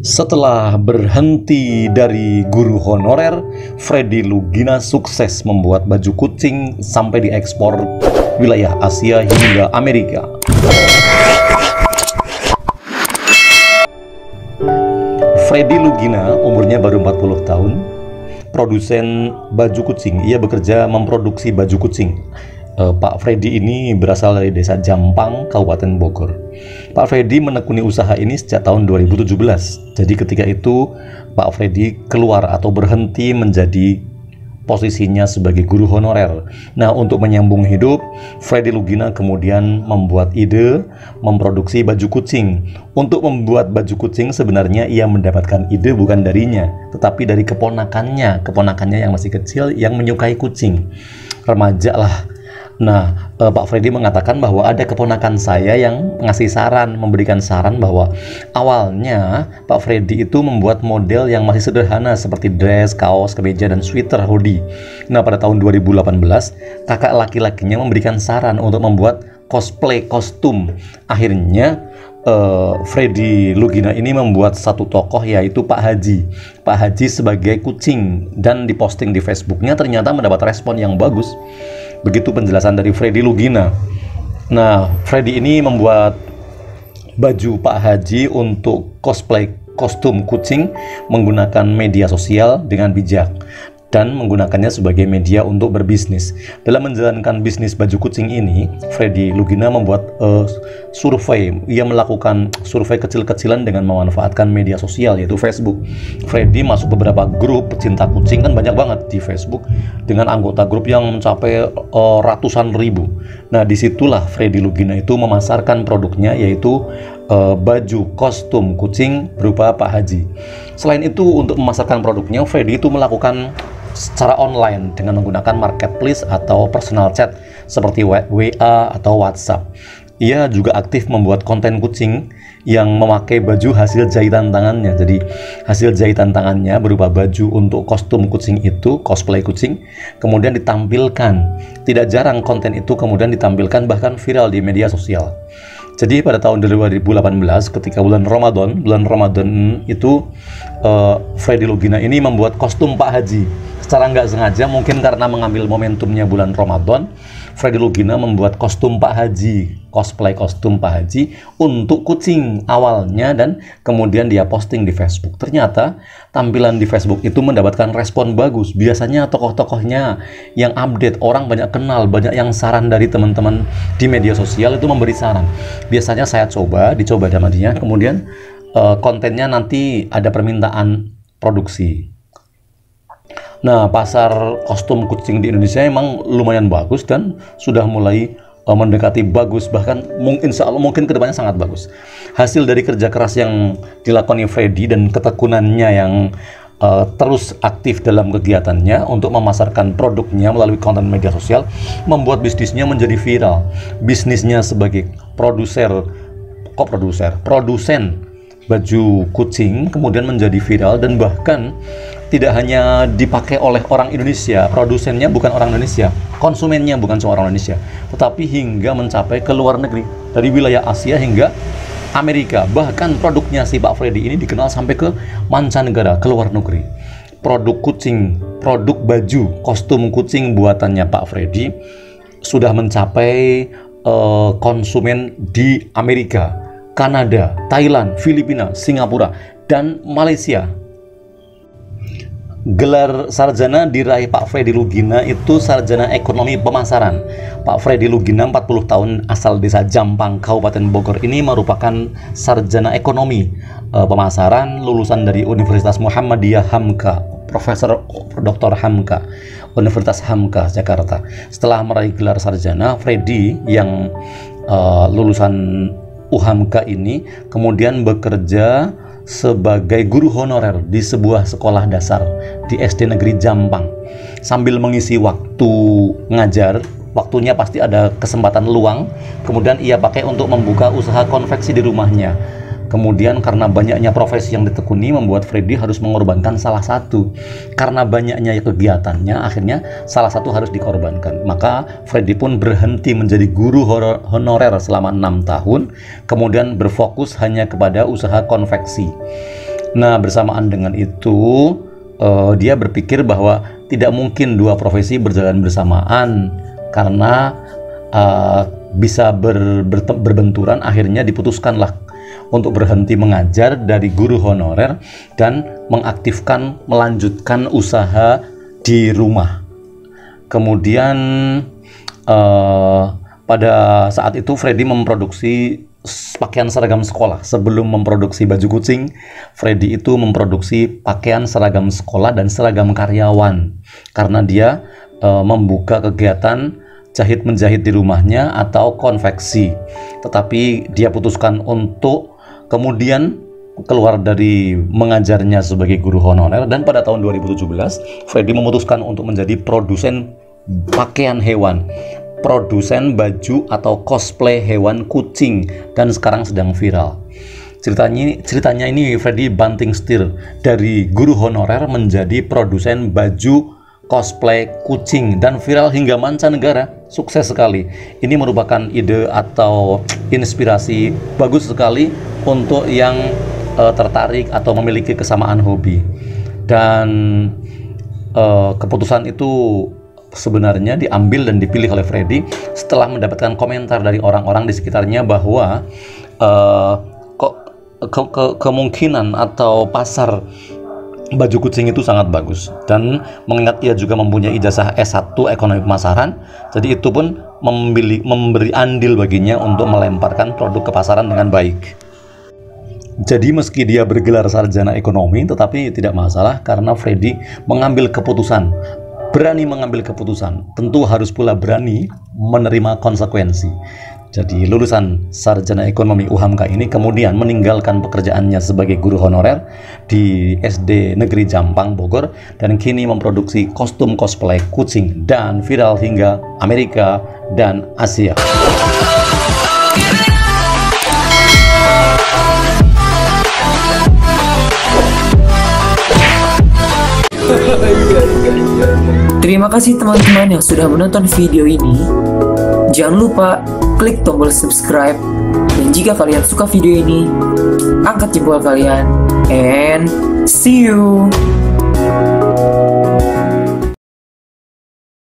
Setelah berhenti dari guru honorer, Freddy Lugina sukses membuat baju kucing sampai diekspor wilayah Asia hingga Amerika. Freddy Lugina umurnya baru 40 tahun, produsen baju kucing. Ia bekerja memproduksi baju kucing. Pak Freddy ini berasal dari desa Jampang, Kabupaten Bogor. Pak Freddy menekuni usaha ini sejak tahun 2017. Jadi ketika itu Pak Freddy keluar atau berhenti menjadi posisinya sebagai guru honorer. Nah, untuk menyambung hidup, Freddy Lugina kemudian membuat ide memproduksi baju kucing. Untuk membuat baju kucing sebenarnya ia mendapatkan ide bukan darinya, tetapi dari keponakannya yang masih kecil yang menyukai kucing. Remaja lah. Nah, Pak Freddy mengatakan bahwa ada keponakan saya yang memberikan saran bahwa awalnya Pak Freddy itu membuat model yang masih sederhana seperti dress, kaos, kemeja, dan sweater, hoodie. Nah, pada tahun 2018, kakak laki-lakinya memberikan saran untuk membuat cosplay kostum. Akhirnya, Freddy Lugina ini membuat satu tokoh yaitu Pak Haji. Pak Haji sebagai kucing dan diposting di Facebooknya ternyata mendapat respon yang bagus. Begitu penjelasan dari Freddy Lugina. Nah, Freddy ini membuat baju Pak Haji untuk cosplay kostum kucing menggunakan media sosial dengan bijak dan menggunakannya sebagai media untuk berbisnis. Dalam menjalankan bisnis baju kucing ini, Freddy Lugina membuat survei. Ia melakukan survei kecil-kecilan dengan memanfaatkan media sosial yaitu Facebook. Freddy masuk beberapa grup pecinta kucing, kan banyak banget di Facebook, dengan anggota grup yang mencapai ratusan ribu. Nah, disitulah Freddy Lugina itu memasarkan produknya yaitu baju kostum kucing berupa Pak Haji. Selain itu, untuk memasarkan produknya, Freddy itu melakukan secara online dengan menggunakan marketplace atau personal chat seperti WA atau WhatsApp. Ia juga aktif membuat konten kucing yang memakai baju hasil jahitan tangannya. Jadi hasil jahitan tangannya berupa baju untuk kostum kucing itu, cosplay kucing, kemudian ditampilkan. Tidak jarang konten itu kemudian ditampilkan bahkan viral di media sosial. Jadi pada tahun 2018 ketika bulan Ramadan itu Freddy Lugina ini membuat kostum Pak Haji. Secara nggak sengaja, mungkin karena mengambil momentumnya bulan Ramadan, Freddy Lugina membuat kostum Pak Haji, cosplay kostum Pak Haji untuk kucing awalnya, dan kemudian dia posting di Facebook. Ternyata tampilan di Facebook itu mendapatkan respon bagus. Biasanya tokoh-tokohnya yang update, orang banyak kenal, banyak yang saran dari teman-teman di media sosial itu memberi saran. Biasanya saya dicoba sama dia, kemudian kontennya nanti ada permintaan produksi. Nah, pasar kostum kucing di Indonesia emang lumayan bagus dan sudah mulai mendekati bagus, bahkan insya Allah mungkin kedepannya sangat bagus. Hasil dari kerja keras yang dilakukan Freddy dan ketekunannya yang terus aktif dalam kegiatannya untuk memasarkan produknya melalui konten media sosial membuat bisnisnya menjadi viral. Bisnisnya sebagai produsen baju kucing kemudian menjadi viral, dan bahkan tidak hanya dipakai oleh orang Indonesia, produsennya bukan orang Indonesia, konsumennya bukan cuma orang Indonesia, tetapi hingga mencapai ke luar negeri, dari wilayah Asia hingga Amerika. Bahkan produknya si Pak Freddy ini dikenal sampai ke mancanegara, ke luar negeri. Produk baju kostum kucing buatannya Pak Freddy sudah mencapai konsumen di Amerika, Kanada, Thailand, Filipina, Singapura, dan Malaysia. Gelar sarjana diraih Pak Freddy Lugina itu sarjana ekonomi pemasaran. Pak Freddy Lugina 40 tahun asal desa Jampang, Kabupaten Bogor ini merupakan sarjana ekonomi pemasaran lulusan dari Universitas Muhammadiyah Hamka, Profesor Dr. Hamka, Universitas Hamka, Jakarta. Setelah meraih gelar sarjana, Freddy yang lulusan UHAMKA ini kemudian bekerja sebagai guru honorer di sebuah sekolah dasar di SD Negeri Jampang. Sambil mengisi waktu ngajar, waktunya pasti ada kesempatan luang, kemudian ia pakai untuk membuka usaha konveksi di rumahnya. Kemudian karena banyaknya profesi yang ditekuni membuat Freddy harus mengorbankan salah satu. Karena banyaknya kegiatannya, akhirnya salah satu harus dikorbankan. Maka Freddy pun berhenti menjadi guru honorer selama 6 tahun, kemudian berfokus hanya kepada usaha konveksi. Nah, bersamaan dengan itu, dia berpikir bahwa tidak mungkin dua profesi berjalan bersamaan karena bisa berbenturan. Akhirnya diputuskanlah untuk berhenti mengajar dari guru honorer dan melanjutkan usaha di rumah. Kemudian pada saat itu Freddy memproduksi pakaian seragam sekolah. Sebelum memproduksi baju kucing, Freddy itu memproduksi pakaian seragam sekolah dan seragam karyawan karena dia membuka kegiatan jahit menjahit di rumahnya atau konveksi. Tetapi dia putuskan untuk kemudian keluar dari mengajarnya sebagai guru honorer, dan pada tahun 2017 Freddy memutuskan untuk menjadi produsen pakaian hewan, produsen baju atau cosplay hewan kucing, dan sekarang sedang viral. Ceritanya ini Freddy banting setir dari guru honorer menjadi produsen baju cosplay kucing dan viral hingga mancanegara. Sukses sekali. Ini merupakan ide atau inspirasi bagus sekali untuk yang tertarik atau memiliki kesamaan hobi. Dan keputusan itu sebenarnya diambil dan dipilih oleh Freddy setelah mendapatkan komentar dari orang-orang di sekitarnya bahwa kemungkinan atau pasar baju kucing itu sangat bagus, dan mengingat ia juga mempunyai ijazah S1 ekonomi pemasaran, jadi itu pun memberi andil baginya untuk melemparkan produk ke pasaran dengan baik. Jadi meski dia bergelar sarjana ekonomi, tetapi tidak masalah karena Freddy mengambil keputusan, berani mengambil keputusan, tentu harus pula berani menerima konsekuensi. Jadi lulusan sarjana ekonomi UHAMKA ini kemudian meninggalkan pekerjaannya sebagai guru honorer di SD Negeri Jampang, Bogor, dan kini memproduksi kostum cosplay kucing dan viral hingga Amerika dan Asia. Terima kasih teman-teman yang sudah menonton video ini. Jangan lupa klik tombol subscribe, dan jika kalian suka video ini, angkat jempol kalian, and see you.